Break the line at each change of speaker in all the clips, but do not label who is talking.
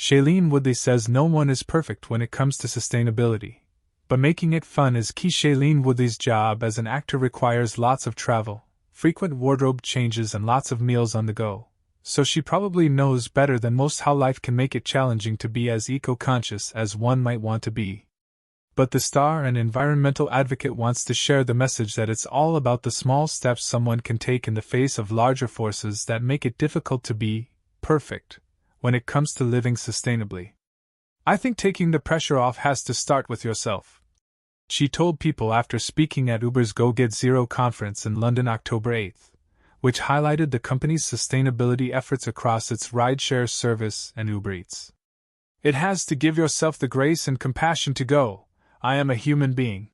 Shailene Woodley says no one is perfect when it comes to sustainability, but making it fun is key. Shailene Woodley's job as an actor requires lots of travel, frequent wardrobe changes, and lots of meals on the go, so she probably knows better than most how life can make it challenging to be as eco-conscious as one might want to be. But the star and environmental advocate wants to share the message that it's all about the small steps someone can take in the face of larger forces that make it difficult to be perfect when it comes to living sustainably. I think taking the pressure off has to start with yourself, she told people after speaking at Uber's Go Get Zero conference in London October 8th, which highlighted the company's sustainability efforts across its rideshare service and Uber Eats. It has to give yourself the grace and compassion to go, I am a human being.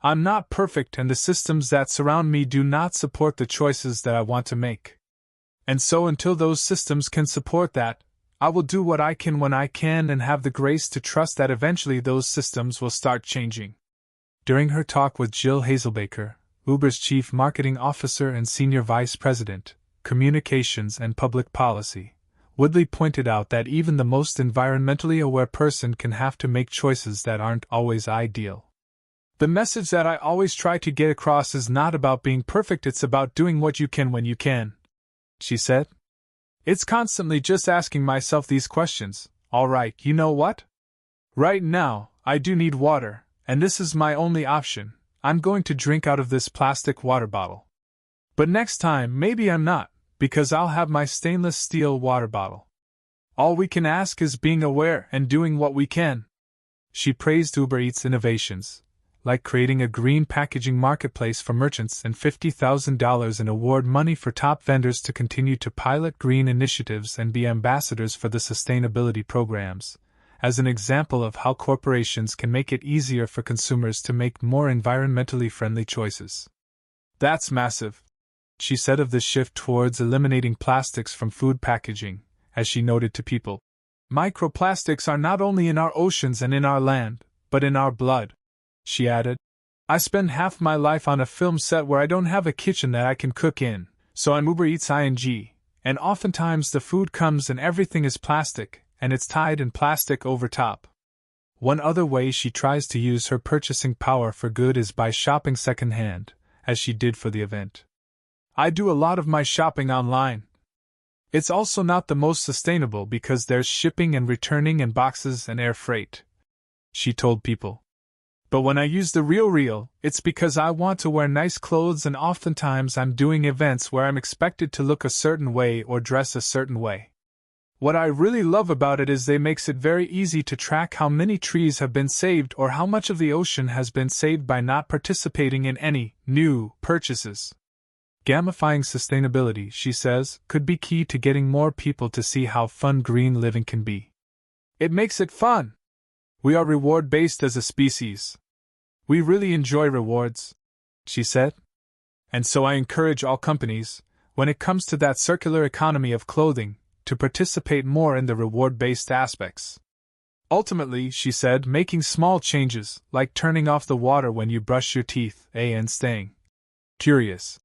I'm not perfect, and the systems that surround me do not support the choices that I want to make. And so until those systems can support that, I will do what I can when I can and have the grace to trust that eventually those systems will start changing. During her talk with Jill Hazelbaker, Uber's Chief Marketing Officer and Senior Vice President, Communications and Public Policy, Woodley pointed out that even the most environmentally aware person can have to make choices that aren't always ideal. The message that I always try to get across is not about being perfect, it's about doing what you can when you can, she said. It's constantly just asking myself these questions. All right, you know what? Right now, I do need water, and this is my only option. I'm going to drink out of this plastic water bottle. But next time, maybe I'm not, because I'll have my stainless steel water bottle. All we can ask is being aware and doing what we can. She praised Uber Eats' innovations, like creating a green packaging marketplace for merchants and $50,000 in award money for top vendors to continue to pilot green initiatives and be ambassadors for the sustainability programs, as an example of how corporations can make it easier for consumers to make more environmentally friendly choices. That's massive, she said of the shift towards eliminating plastics from food packaging, as she noted to people. Microplastics are not only in our oceans and in our land, but in our blood. She added, I spend half my life on a film set where I don't have a kitchen that I can cook in, so I'm Uber Eats ing, and oftentimes the food comes and everything is plastic, and it's tied in plastic over top. One other way she tries to use her purchasing power for good is by shopping secondhand, as she did for the event. I do a lot of my shopping online. It's also not the most sustainable because there's shipping and returning and boxes and air freight, she told people. But when I use the real, it's because I want to wear nice clothes, and oftentimes I'm doing events where I'm expected to look a certain way or dress a certain way. What I really love about it is they makes it very easy to track how many trees have been saved or how much of the ocean has been saved by not participating in any new purchases. Gamifying sustainability, she says, could be key to getting more people to see how fun green living can be. It makes it fun. We are reward-based as a species. We really enjoy rewards, she said. And so I encourage all companies, when it comes to that circular economy of clothing, to participate more in the reward-based aspects. Ultimately, she said, making small changes, like turning off the water when you brush your teeth, and staying curious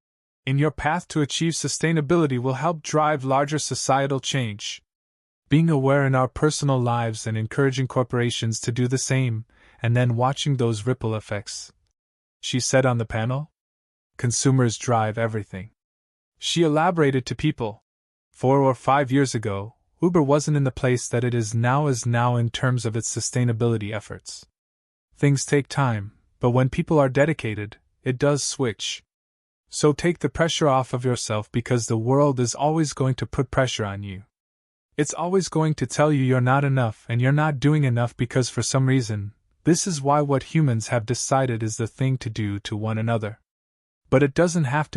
in your path to achieve sustainability will help drive larger societal change. Being aware in our personal lives and encouraging corporations to do the same, and then watching those ripple effects, she said on the panel. Consumers drive everything. She elaborated to people. 4 or 5 years ago, Uber wasn't in the place that it is now in terms of its sustainability efforts. Things take time, but when people are dedicated, it does switch. So take the pressure off of yourself, because the world is always going to put pressure on you. It's always going to tell you you're not enough and you're not doing enough because for some reason, this is why what humans have decided is the thing to do to one another. But it doesn't have to